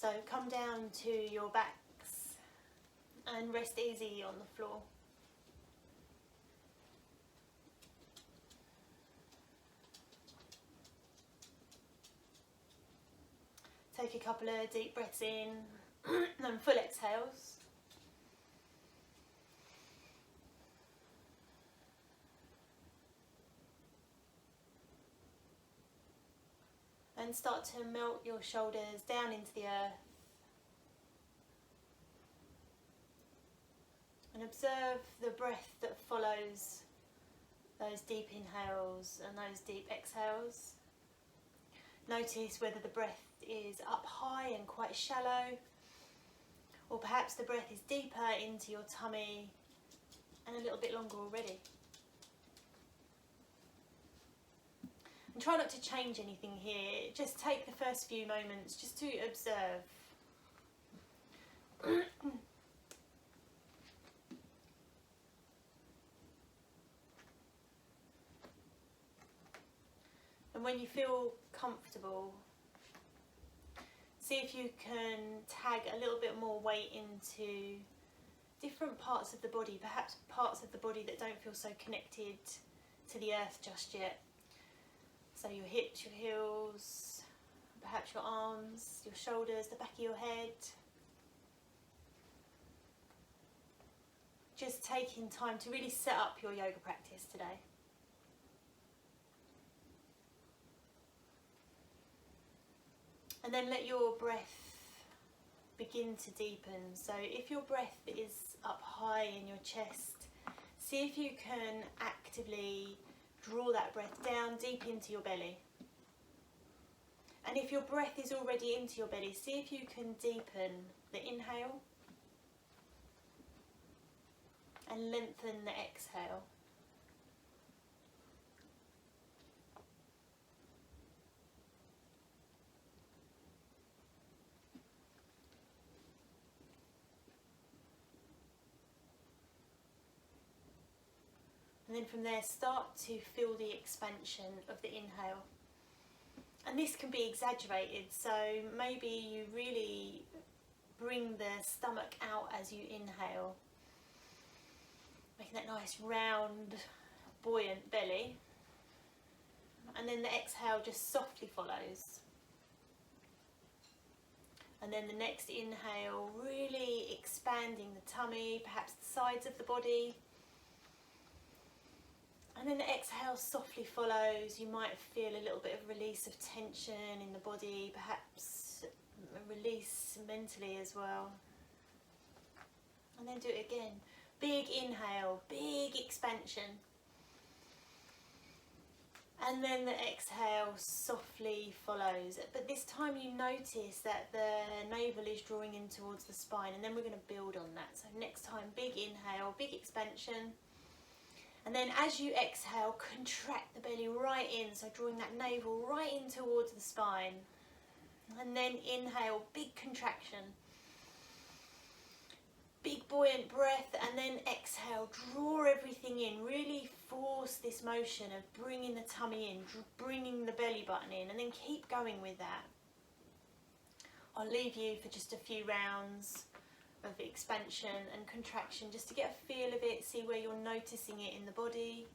So come down to your backs and rest easy on the floor. Take a couple of deep breaths in and full exhales. And start to melt your shoulders down into the earth. And observe the breath that follows those deep inhales and those deep exhales. Notice whether the breath is up high and quite shallow, or perhaps the breath is deeper into your tummy and a little bit longer already. And try not to change anything here, just take the first few moments just to observe. And when you feel comfortable, see if you can tag a little bit more weight into different parts of the body, perhaps parts of the body that don't feel so connected to the earth just yet. So your hips, your heels, perhaps your arms, your shoulders, the back of your head. Just taking time to really set up your yoga practice today. And then let your breath begin to deepen. So if your breath is up high in your chest, see if you can actively draw that breath down deep into your belly. And if your breath is already into your belly, see if you can deepen the inhale and lengthen the exhale. And then from there, start to feel the expansion of the inhale. And this can be exaggerated, so maybe you really bring the stomach out as you inhale, making that nice round, buoyant belly. And then the exhale just softly follows. And then the next inhale, really expanding the tummy, perhaps the sides of the body. And then the exhale softly follows. You might feel a little bit of release of tension in the body, perhaps a release mentally as well. And then do it again. Big inhale, big expansion. And then the exhale softly follows. But this time you notice that the navel is drawing in towards the spine, and then we're going to build on that. So next time, big inhale, big expansion. And then as you exhale, contract the belly right in, so drawing that navel right in towards the spine. And then inhale, big contraction. Big buoyant breath, and then exhale, draw everything in, really force this motion of bringing the tummy in, bringing the belly button in, and then keep going with that. I'll leave you for just a few rounds of expansion and contraction, just to get a feel of it, see where you're noticing it in the body.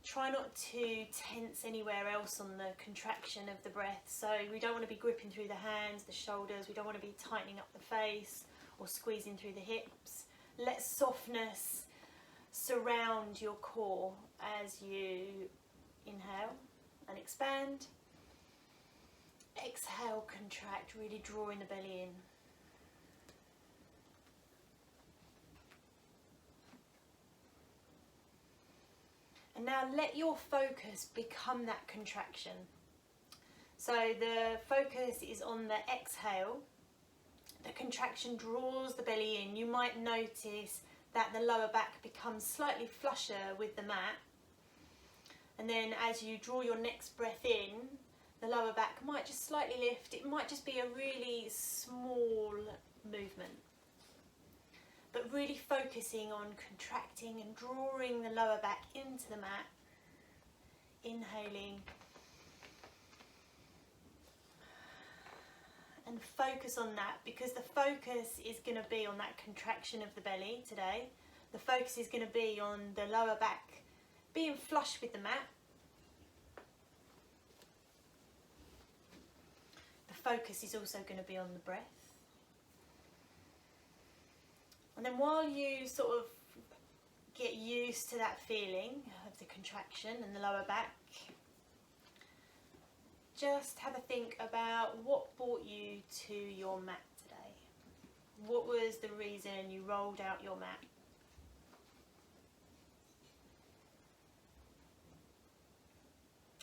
Try not to tense anywhere else on the contraction of the breath. So we don't want to be gripping through the hands, the shoulders, we don't want to be tightening up the face or squeezing through the hips. Let softness surround your core as you inhale and expand. Exhale, contract, really drawing the belly in. And now let your focus become that contraction. So the focus is on the exhale. The contraction draws the belly in. You might notice that the lower back becomes slightly flusher with the mat. And then as you draw your next breath in, the lower back might just slightly lift. It might just be a really small movement. but really focusing on contracting and drawing the lower back into the mat. Inhaling. And focus on that, because the focus is going to be on that contraction of the belly today. The focus is going to be on the lower back being flush with the mat. The focus is also going to be on the breath. And then while you sort of get used to that feeling of the contraction and the lower back, just have a think about what brought you to your mat today. What was the reason you rolled out your mat?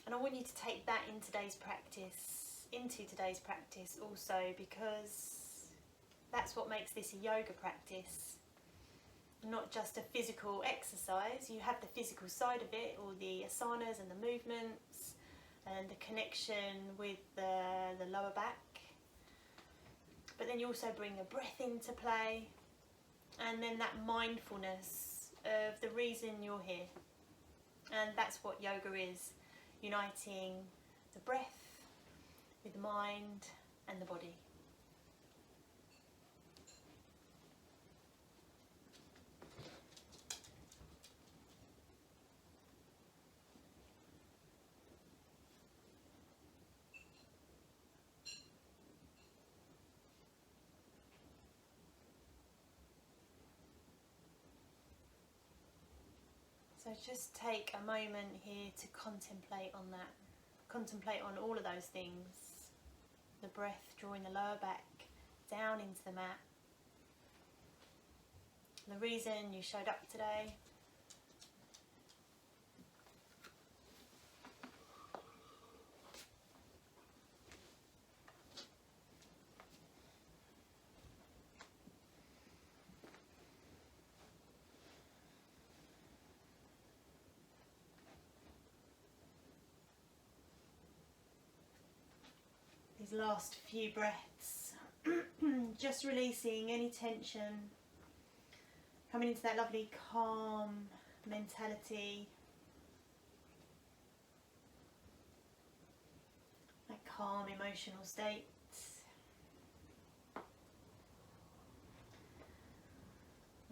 And I want you to take that into today's practice also, because that's what makes this a yoga practice. Not just a physical exercise. You have the physical side of it, all the asanas and the movements and the connection with the lower back. But then you also bring the breath into play, and then that mindfulness of the reason you're here. And that's what yoga is, uniting the breath with the mind and the body. So just take a moment here to contemplate on that. Contemplate on all of those things. The breath drawing the lower back down into the mat. The reason you showed up today. These last few breaths, just releasing any tension, coming into that lovely calm mentality, that calm emotional state.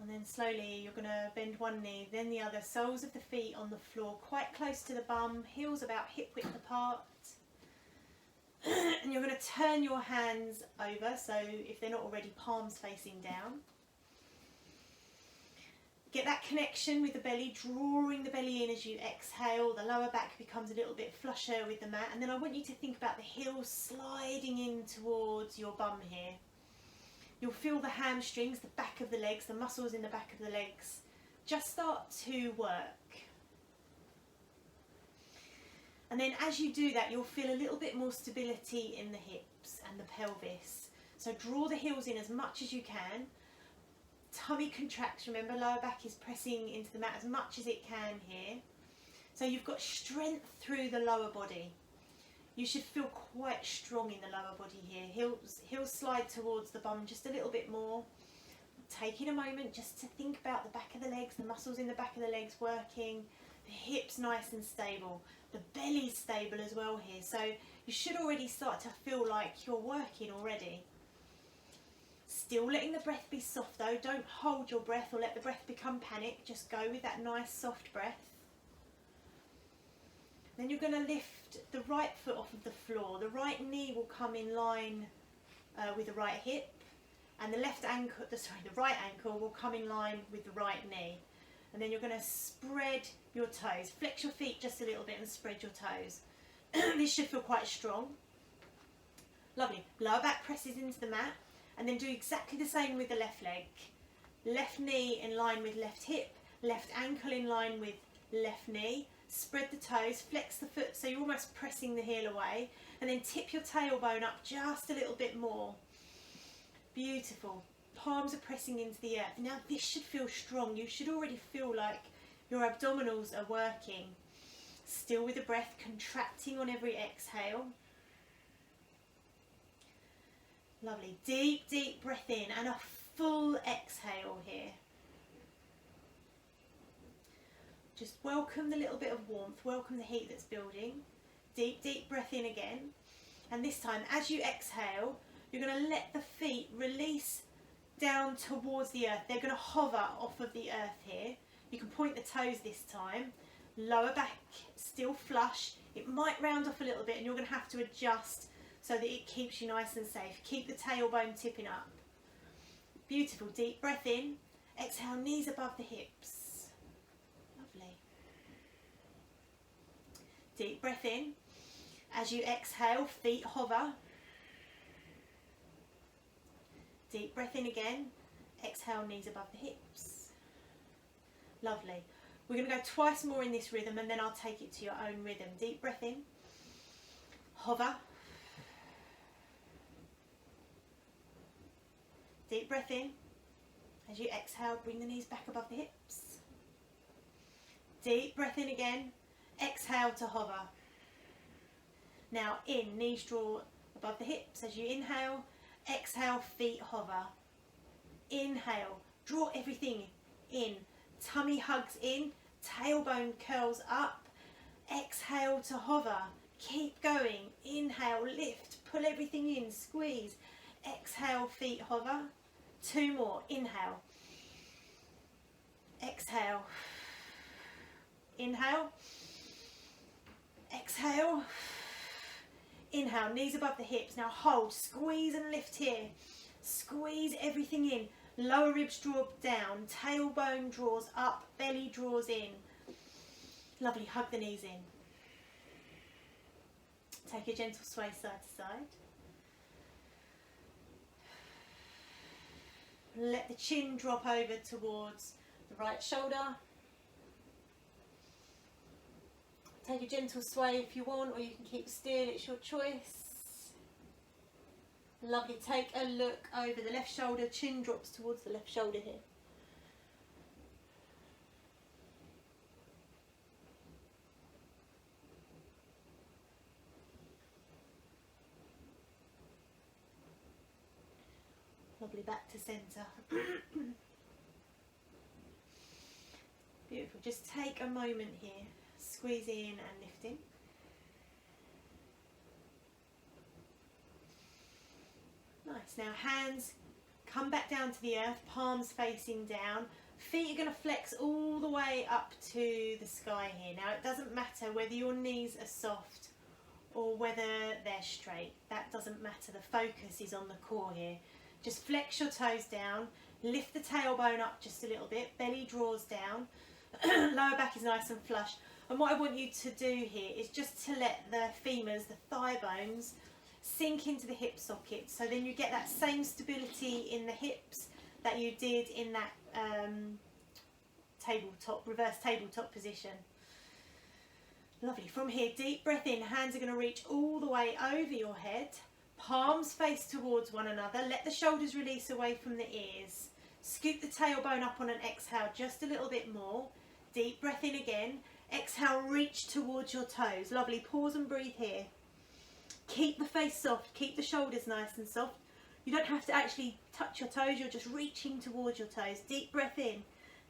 And then slowly you're going to bend one knee, then the other, soles of the feet on the floor, quite close to the bum, heels about hip width apart. And you're going to turn your hands over, so if they're not already, palms facing down. Get that connection with the belly, drawing the belly in as you exhale. The lower back becomes a little bit flusher with the mat. And then I want you to think about the heels sliding in towards your bum here. You'll feel the hamstrings, the back of the legs, the muscles in the back of the legs just start to work. And then as you do that, you'll feel a little bit more stability in the hips and the pelvis. So draw the heels in as much as you can. Tummy contracts, remember, lower back is pressing into the mat as much as it can here. So you've got strength through the lower body. You should feel quite strong in the lower body here. Heels slide towards the bum just a little bit more. Taking a moment just to think about the back of the legs, the muscles in the back of the legs working, the hips nice and stable. The belly's stable as well here, so you should already start to feel like you're working already. Still letting the breath be soft though, don't hold your breath or let the breath become panic, just go with that nice soft breath. Then you're going to lift the right foot off of the floor, the right knee will come in line with the right hip, and the right ankle will come in line with the right knee. And then you're going to spread your toes. Flex your feet just a little bit and spread your toes. This should feel quite strong. Lovely. Lower back presses into the mat. And then do exactly the same with the left leg. Left knee in line with left hip. Left ankle in line with left knee. Spread the toes. Flex the foot so you're almost pressing the heel away. And then tip your tailbone up just a little bit more. Beautiful. Palms are pressing into the earth. Now this should feel strong. You should already feel like your abdominals are working. Still with the breath, contracting on every exhale. Lovely. Deep, deep breath in and a full exhale here. Just welcome the little bit of warmth, welcome the heat that's building. Deep, deep breath in again. And this time, as you exhale, you're going to let the feet release down towards the earth. They're going to hover off of the earth here. You can point the toes this time. Lower back, still flush. It might round off a little bit and you're going to have to adjust so that it keeps you nice and safe. Keep the tailbone tipping up. Beautiful. Deep breath in. Exhale, knees above the hips. Lovely. Deep breath in. As you exhale, feet hover. Deep breath in again. Exhale, knees above the hips. Lovely. We're going to go twice more in this rhythm and then I'll take it to your own rhythm. Deep breath in. Hover. Deep breath in. As you exhale, bring the knees back above the hips. Deep breath in again. Exhale to hover. Now in, knees draw above the hips. As you inhale, exhale, feet hover. Inhale, draw everything in. Tummy hugs in, tailbone curls up. Exhale to hover. Keep going. Inhale, lift, pull everything in, squeeze. Exhale, feet hover. 2 more. Inhale. Exhale. Inhale. Exhale. Inhale, knees above the hips. Now hold, squeeze and lift here. Squeeze everything in. Lower ribs draw down, tailbone draws up, belly draws in. Lovely, hug the knees in. Take a gentle sway side to side. Let the chin drop over towards the right shoulder. Take a gentle sway if you want, or you can keep still, it's your choice. Lovely, take a look over the left shoulder, chin drops towards the left shoulder here. Lovely, back to centre. Beautiful, just take a moment here, squeeze in and lift in. Nice, now hands come back down to the earth, palms facing down. Feet are going to flex all the way up to the sky here. Now it doesn't matter whether your knees are soft or whether they're straight. That doesn't matter, the focus is on the core here. Just flex your toes down, lift the tailbone up just a little bit, belly draws down, lower back is nice and flush. And what I want you to do here is just to let the femurs, the thigh bones, sink into the hip socket, so then you get that same stability in the hips that you did in that tabletop, reverse tabletop position. Lovely. From here, deep breath in, hands are going to reach all the way over your head, palms face towards one another, let the shoulders release away from the ears, scoop the tailbone up on an exhale just a little bit more, deep breath in again, exhale, reach towards your toes. Lovely, pause and breathe here. Keep the face soft, keep the shoulders nice and soft. You don't have to actually touch your toes, you're just reaching towards your toes. Deep breath in,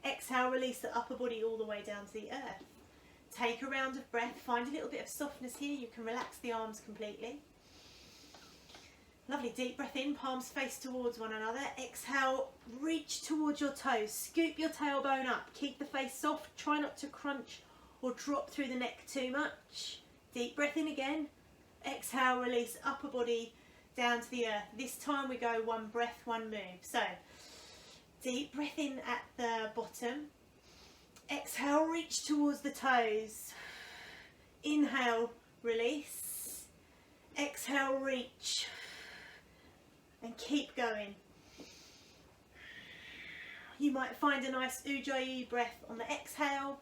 exhale, release the upper body all the way down to the earth. Take a round of breath, find a little bit of softness here, you can relax the arms completely. Lovely, deep breath in, palms face towards one another. Exhale, reach towards your toes, scoop your tailbone up, keep the face soft, try not to crunch or drop through the neck too much. Deep breath in again. Exhale, release upper body down to the earth. This time we go one breath, one move. So, deep breath in at the bottom. Exhale, reach towards the toes. Inhale, release. Exhale, reach. And keep going. You might find a nice Ujjayi breath on the exhale.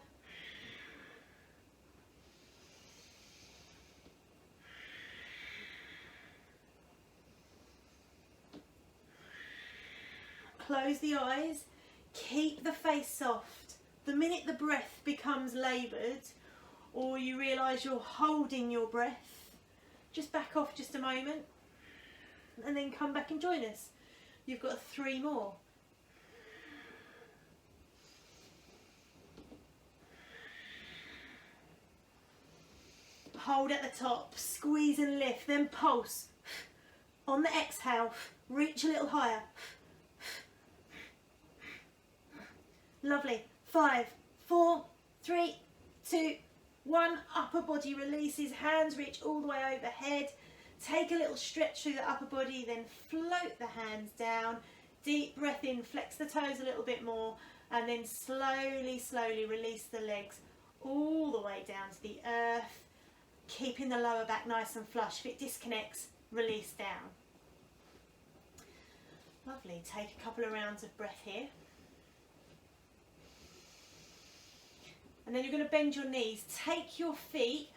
Close the eyes, keep the face soft. The minute the breath becomes laboured or you realise you're holding your breath, just back off just a moment and then come back and join us. You've got 3 more. hold at the top, squeeze and lift, then pulse. On the exhale, reach a little higher. Lovely. 5, 4, 3, 2, 1. Upper body releases, hands reach all the way overhead. Take a little stretch through the upper body, then float the hands down. Deep breath in, flex the toes a little bit more, and then slowly, slowly release the legs all the way down to the earth, keeping the lower back nice and flush. If it disconnects, release down. Lovely. Take a couple of rounds of breath here. And then you're going to bend your knees. Take your feet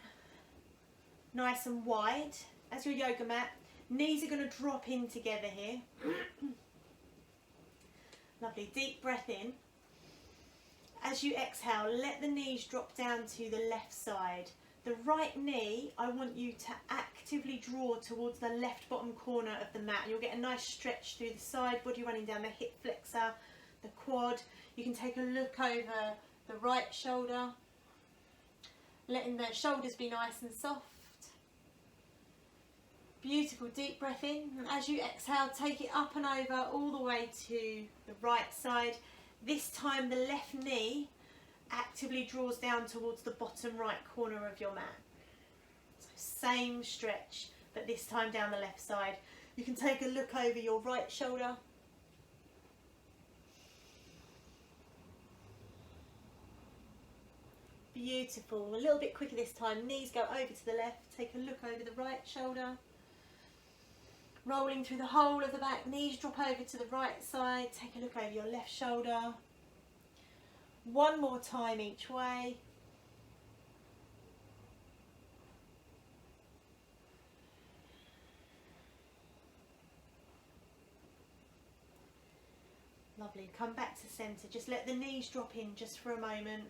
nice and wide as your yoga mat. Knees are going to drop in together here. Lovely. Deep breath in. As you exhale, let the knees drop down to the left side. The right knee, I want you to actively draw towards the left bottom corner of the mat. You'll get a nice stretch through the side body, running down the hip flexor, the quad. You can take a look over the right shoulder, letting the shoulders be nice and soft. Beautiful. Deep breath in, and as you exhale, take it up and over all the way to the right side. This time the left knee actively draws down towards the bottom right corner of your mat. So same stretch, but this time down the left side. You can take a look over your right shoulder. Beautiful. A little bit quicker this time. Knees go over to the left. Take a look over the right shoulder. Rolling through the whole of the back. Knees drop over to the right side. Take a look over your left shoulder. One more time each way. Lovely. Come back to centre. Just let the knees drop in just for a moment.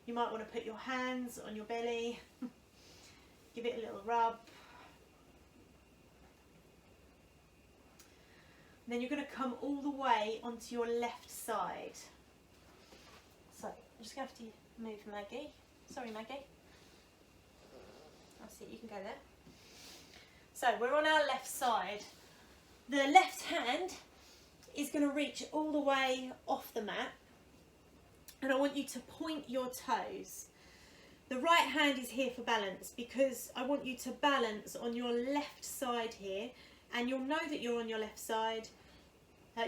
You might want to put your hands on your belly. Give it a little rub. And then you're going to come all the way onto your left side. So I'm just going to have to move Maggie. Sorry, Maggie. I'll see, you can go there. So we're on our left side. The left hand is going to reach all the way off the mat. And I want you to point your toes. The right hand is here for balance, because I want you to balance on your left side here, and you'll know that you're on your left side.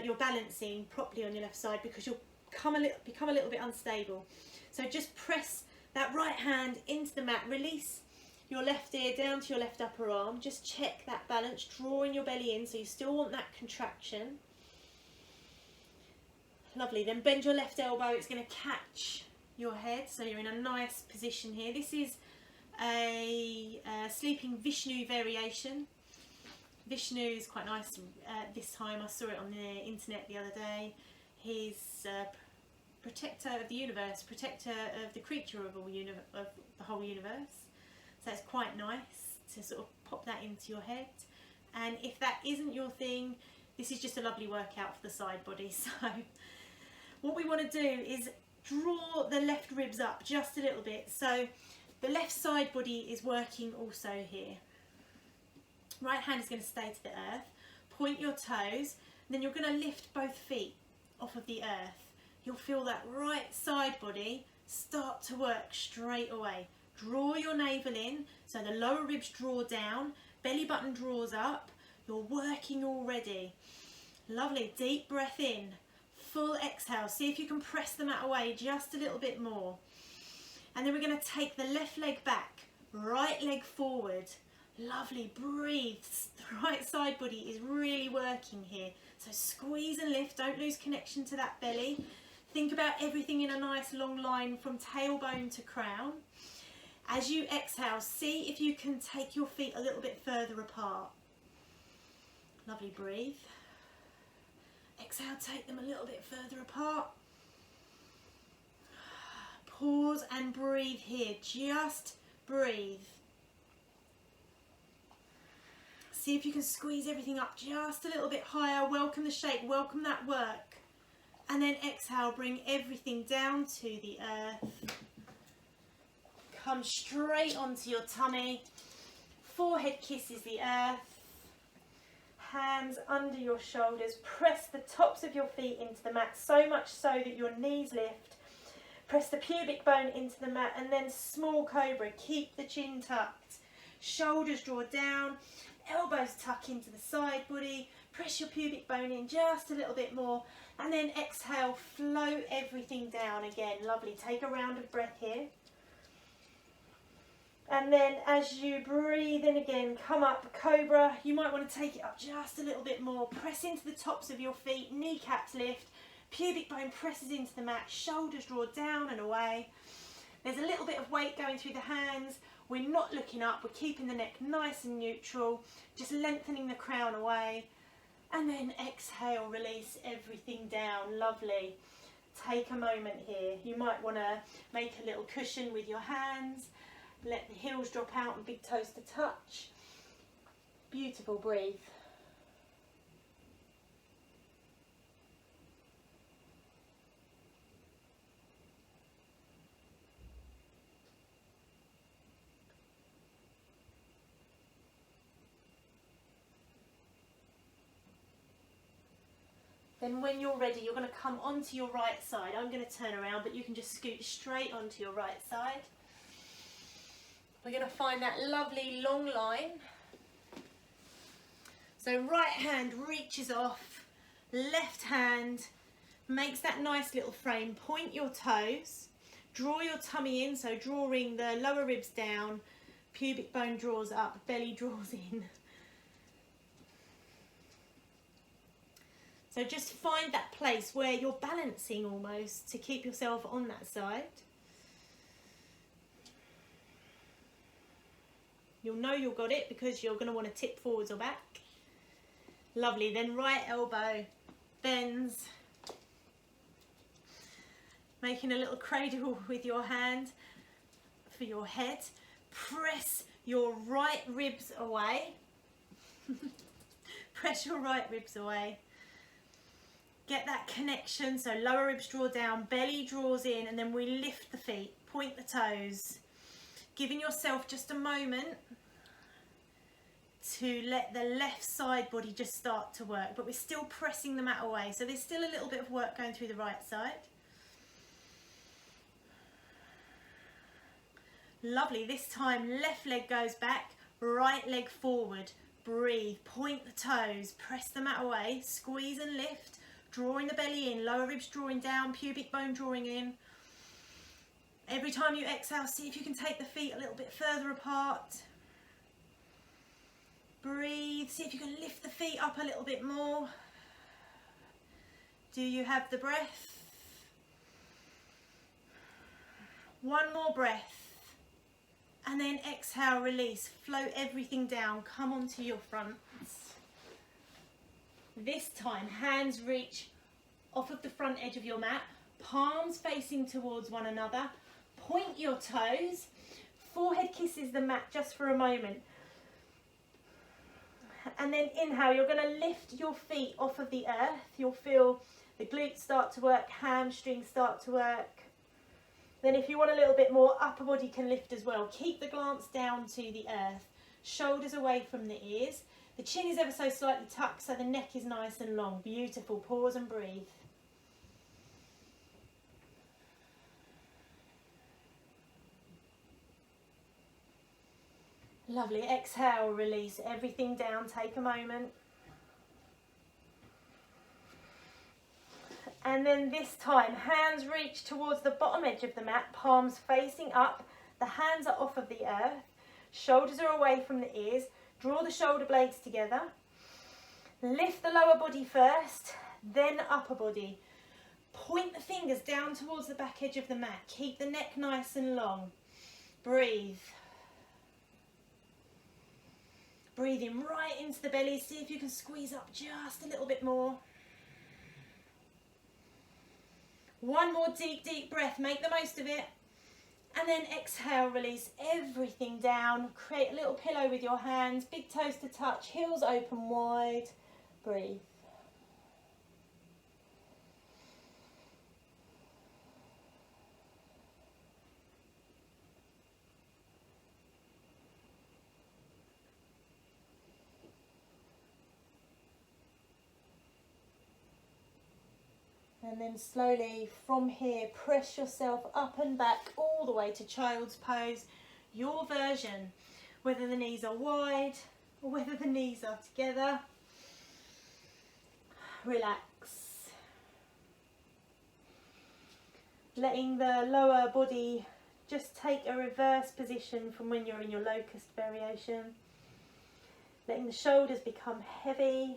You're balancing properly on your left side because you'll become a little bit unstable. So just press that right hand into the mat, release your left ear down to your left upper arm. Just check that balance, drawing your belly in so you still want that contraction. Lovely. Then bend your left elbow. It's going to catch your head, so you're in a nice position here. This is a sleeping Vishnu variation. Vishnu is quite nice this time. I saw it on the internet the other day. He's protector of the universe, protector of the creature of the whole universe. So it's quite nice to sort of pop that into your head. And if that isn't your thing, this is just a lovely workout for the side body. So what we want to do is draw the left ribs up just a little bit. So the left side body is working also here. Right hand is going to stay to the earth. Point your toes. Then you're going to lift both feet off of the earth. You'll feel that right side body start to work straight away. Draw your navel in so the lower ribs draw down. Belly button draws up. You're working already. Lovely. Deep breath in. Full exhale. See if you can press the mat away just a little bit more. And then we're going to take the left leg back. Right leg forward. Lovely. Breathe. The right side body is really working here. So squeeze and lift. Don't lose connection to that belly. Think about everything in a nice long line from tailbone to crown. As you exhale, see if you can take your feet a little bit further apart. Lovely. Breathe. Exhale, take them a little bit further apart. Pause and breathe here. Just breathe. See if you can squeeze everything up just a little bit higher. Welcome the shake, welcome that work. And then exhale, bring everything down to the earth. come straight onto your tummy. Forehead kisses the earth. Hands under your shoulders. Press the tops of your feet into the mat, so much so that your knees lift. Press the pubic bone into the mat, and then small cobra. Keep the chin tucked. Shoulders draw down. Elbows tuck into the side body. Press your pubic bone in just a little bit more. And then exhale, float everything down again. Lovely. Take a round of breath here. And then as you breathe in again, come up, cobra. You might want to take it up just a little bit more. Press into the tops of your feet, kneecaps lift, pubic bone presses into the mat, shoulders draw down and away. There's a little bit of weight going through the hands. We're not looking up, we're keeping the neck nice and neutral, just lengthening the crown away. And then exhale, release everything down. Lovely. Take a moment here. You might want to make a little cushion with your hands. Let the heels drop out and big toes to touch. Beautiful, breathe. Then when you're ready, you're going to come onto your right side. I'm going to turn around, but you can just scoot straight onto your right side. We're going to find that lovely long line. So right hand reaches off, left hand makes that nice little frame. Point your toes, draw your tummy in, so drawing the lower ribs down, pubic bone draws up, belly draws in. So just find that place where you're balancing almost to keep yourself on that side. You'll know you've got it because you're going to want to tip forwards or back. Lovely. Then right elbow bends. Making a little cradle with your hand for your head. Press your right ribs away. Press your right ribs away. Get that connection, so lower ribs draw down, belly draws in, and then we lift the feet, point the toes. Giving yourself just a moment to let the left side body just start to work, but we're still pressing the mat away, so there's still a little bit of work going through the right side. Lovely. This time left leg goes back, right leg forward. Breathe, point the toes, press the mat away, squeeze and lift, drawing the belly in, lower ribs drawing down, pubic bone drawing in. Every time you exhale, see if you can take the feet a little bit further apart. Breathe, see if you can lift the feet up a little bit more. Do you have the breath? One more breath. And then exhale, release, float everything down, come onto your fronts. This time, hands reach off of the front edge of your mat, palms facing towards one another, point your toes, forehead kisses the mat just for a moment. And then inhale, you're going to lift your feet off of the earth. You'll feel the glutes start to work, hamstrings start to work. Then if you want a little bit more, upper body can lift as well. Keep the glance down to the earth, shoulders away from the ears. The chin is ever so slightly tucked so the neck is nice and long. Beautiful. Pause and breathe. Lovely. Exhale, release everything down. Take a moment. And then this time, hands reach towards the bottom edge of the mat, palms facing up. The hands are off of the earth. Shoulders are away from the ears. Draw the shoulder blades together. Lift the lower body first, then upper body. Point the fingers down towards the back edge of the mat. Keep the neck nice and long. Breathe. Breathing right into the belly. See if you can squeeze up just a little bit more. One more deep, deep breath. Make the most of it. And then exhale, release everything down. Create a little pillow with your hands. Big toes to touch. Heels open wide. Breathe. And then slowly from here, press yourself up and back all the way to child's pose, your version, whether the knees are wide or whether the knees are together. Relax. Letting the lower body just take a reverse position from when you're in your locust variation. Letting the shoulders become heavy.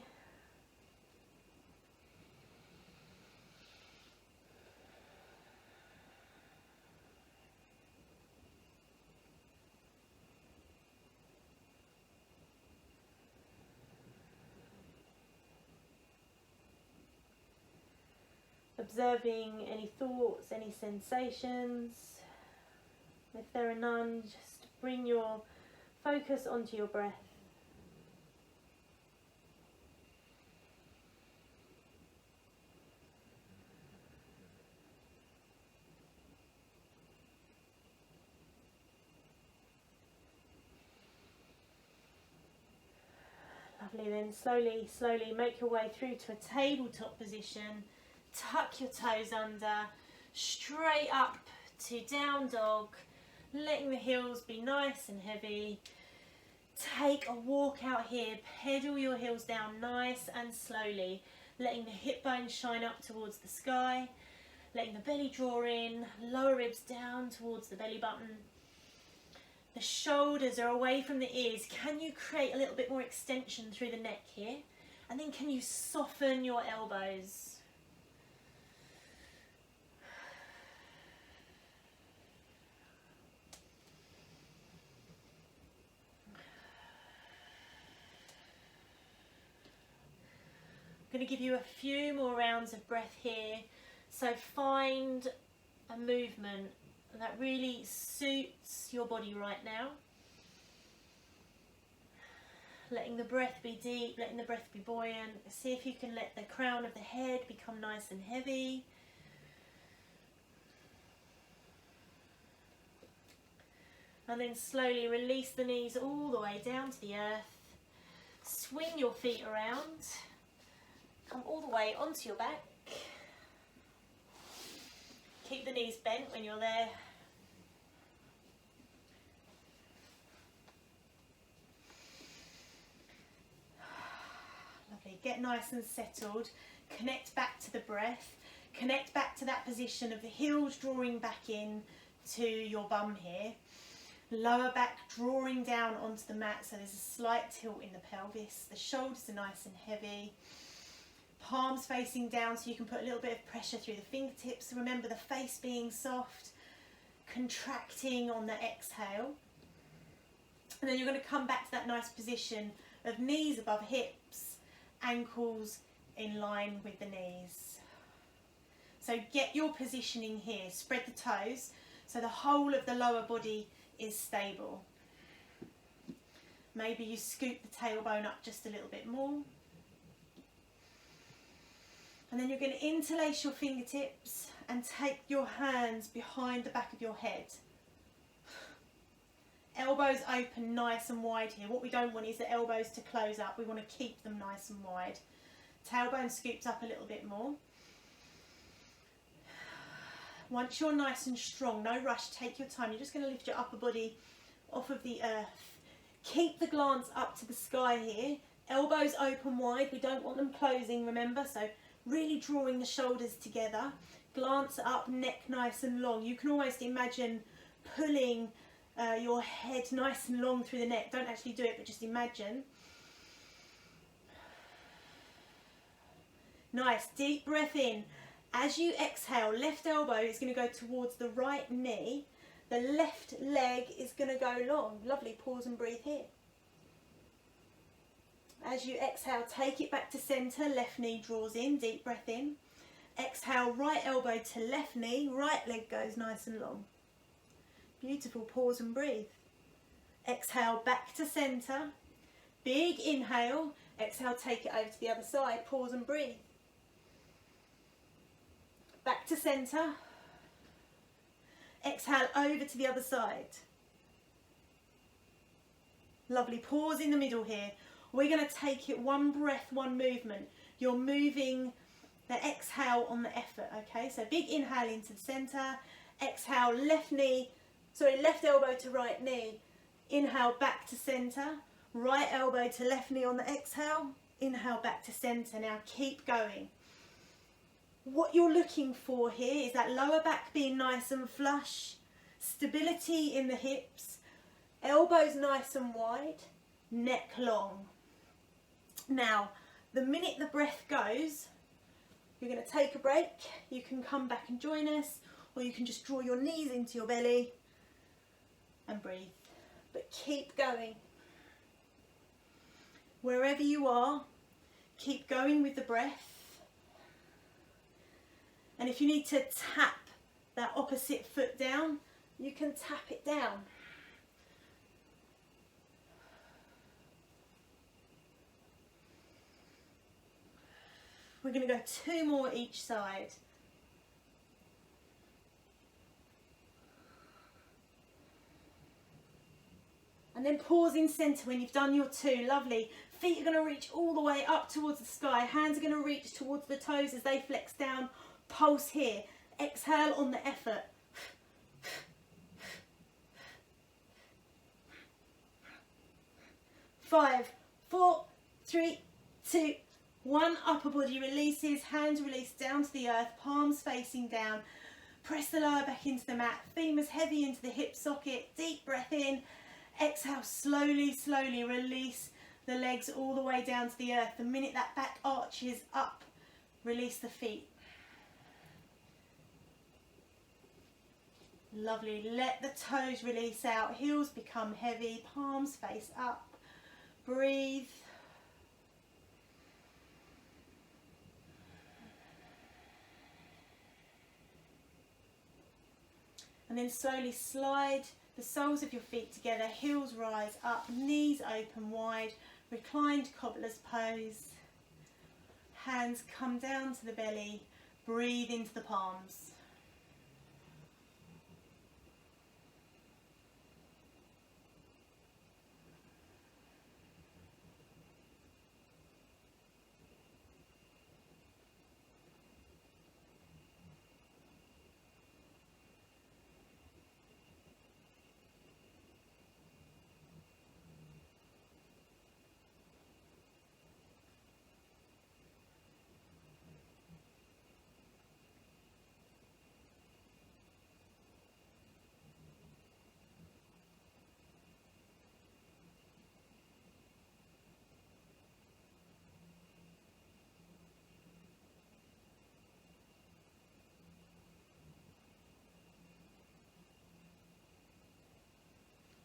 Observing any thoughts, any sensations. If there are none, just bring your focus onto your breath. Lovely, then slowly make your way through to a tabletop position. Tuck your toes under, straight up to down dog, letting the heels be nice and heavy. Take a walk out here, pedal your heels down nice and slowly, letting the hip bones shine up towards the sky, letting the belly draw in, lower ribs down towards the belly button. The shoulders are away from the ears. Can you create a little bit more extension through the neck here? And then can you soften your elbows? I'm going to give you a few more rounds of breath here. So find a movement that really suits your body right now. Letting the breath be deep, letting the breath be buoyant. See if you can let the crown of the head become nice and heavy. And then slowly release the knees all the way down to the earth. Swing your feet around. Come all the way onto your back. Keep the knees bent when you're there. Lovely. Get nice and settled. Connect back to the breath. Connect back to that position of the heels drawing back in to your bum here. Lower back drawing down onto the mat, so there's a slight tilt in the pelvis. The shoulders are nice and heavy. Palms facing down so you can put a little bit of pressure through the fingertips. Remember the face being soft, contracting on the exhale. And then you're going to come back to that nice position of knees above hips, ankles in line with the knees. So get your positioning here. Spread the toes so the whole of the lower body is stable. Maybe you scoop the tailbone up just a little bit more. And then you're going to interlace your fingertips and take your hands behind the back of your head. Elbows open nice and wide here. What we don't want is the elbows to close up. We want to keep them nice and wide. Tailbone scoops up a little bit more. Once you're nice and strong, no rush, take your time. You're just going to lift your upper body off of the earth. Keep the glance up to the sky here. Elbows open wide. We don't want them closing, remember? So really drawing the shoulders together. Glance up, neck nice and long. You can almost imagine pulling your head nice and long through the neck. Don't actually do it, but just imagine. Nice, deep breath in. As you exhale, left elbow is going to go towards the right knee. The left leg is going to go long. Lovely, pause and breathe here. As you exhale, take it back to centre, left knee draws in, deep breath in. Exhale, right elbow to left knee, right leg goes nice and long. Beautiful, pause and breathe. Exhale, back to centre. Big inhale, exhale, take it over to the other side, pause and breathe. Back to centre. Exhale, over to the other side. Lovely, pause in the middle here. We're going to take it one breath, one movement. You're moving the exhale on the effort, okay? So big inhale into the centre, exhale, left elbow to right knee, inhale back to centre, right elbow to left knee on the exhale, inhale back to centre. Now keep going. What you're looking for here is that lower back being nice and flush, stability in the hips, elbows nice and wide, neck long. Now, the minute the breath goes, you're going to take a break. You can come back and join us, or you can just draw your knees into your belly and breathe. But keep going. Wherever you are, keep going with the breath. And if you need to tap that opposite foot down, you can tap it down. We're going to go 2 more each side. And then pause in centre when you've done your 2. Lovely. Feet are going to reach all the way up towards the sky. Hands are going to reach towards the toes as they flex down. Pulse here. Exhale on the effort. Five, 4, 3, 2, 1. Upper body releases, hands release down to the earth, palms facing down. Press the lower back into the mat, femurs heavy into the hip socket. Deep breath in. Exhale, slowly, slowly release the legs all the way down to the earth. The minute that back arches up, release the feet. Lovely. Let the toes release out. Heels become heavy. Palms face up. Breathe. And then slowly slide the soles of your feet together. Heels rise up. Knees open wide. Reclined cobbler's pose. Hands come down to the belly. Breathe into the palms.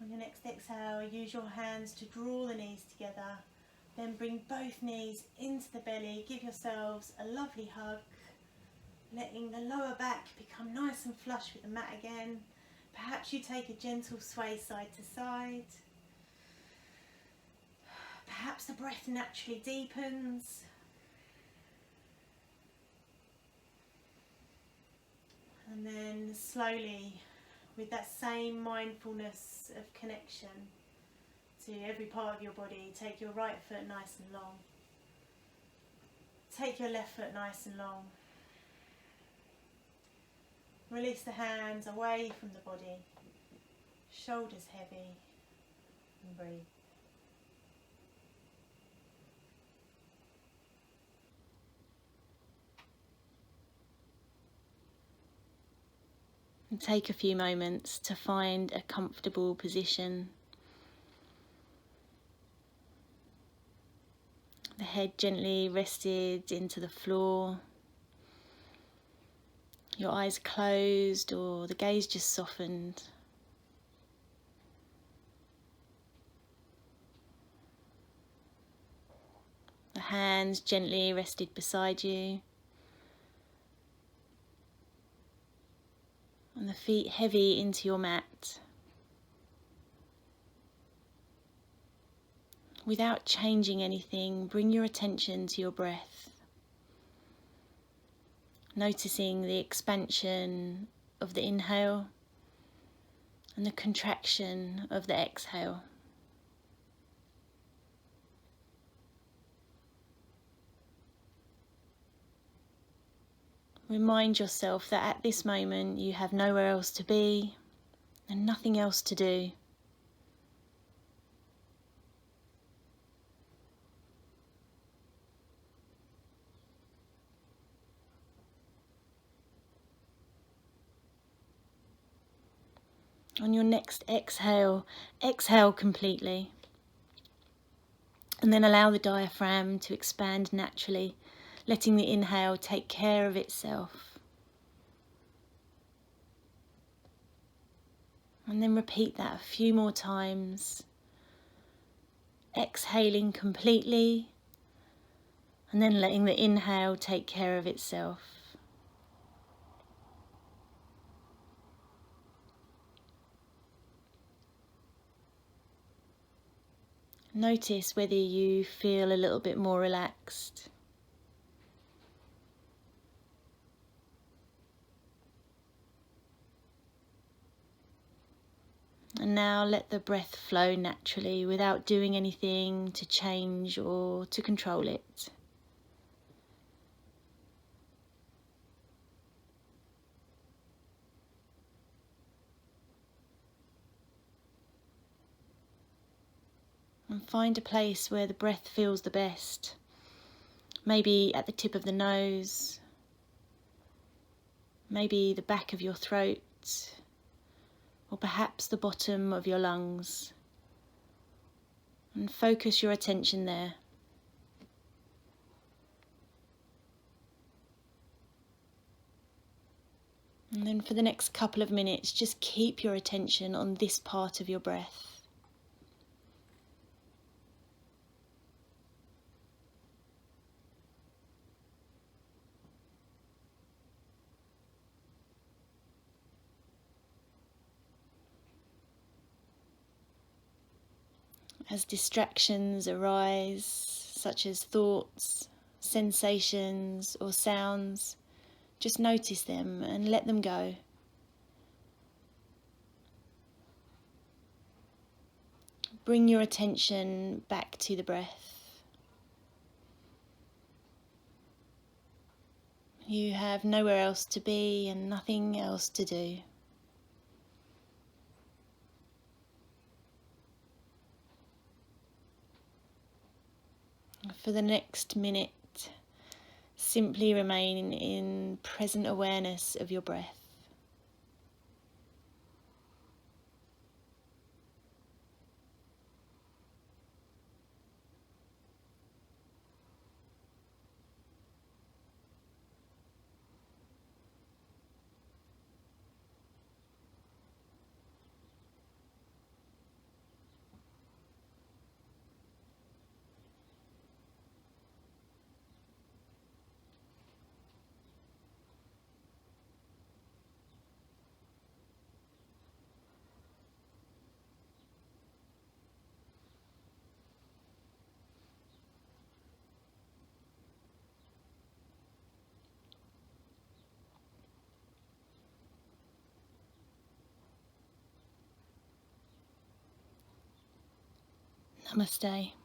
On your next exhale, use your hands to draw the knees together. Then bring both knees into the belly. Give yourselves a lovely hug. Letting the lower back become nice and flush with the mat again. Perhaps you take a gentle sway side to side. Perhaps the breath naturally deepens. And then slowly, with that same mindfulness of connection to every part of your body, take your right foot nice and long. Take your left foot nice and long. Release the hands away from the body. Shoulders heavy. And breathe. And take a few moments to find a comfortable position. The head gently rested into the floor. Your eyes closed or the gaze just softened. The hands gently rested beside you. And the feet heavy into your mat. Without changing anything, bring your attention to your breath. Noticing the expansion of the inhale and the contraction of the exhale. Remind yourself that at this moment you have nowhere else to be and nothing else to do. On your next exhale, exhale completely. And then allow the diaphragm to expand naturally, letting the inhale take care of itself. And then repeat that a few more times. Exhaling completely, and then letting the inhale take care of itself. Notice whether you feel a little bit more relaxed. And now let the breath flow naturally without doing anything to change or to control it. And find a place where the breath feels the best. Maybe at the tip of the nose, maybe the back of your throat, or perhaps the bottom of your lungs. And focus your attention there. And then for the next couple of minutes, just keep your attention on this part of your breath. As distractions arise, such as thoughts, sensations, or sounds, just notice them and let them go. Bring your attention back to the breath. You have nowhere else to be and nothing else to do. For the next minute, simply remain in present awareness of your breath. Namaste.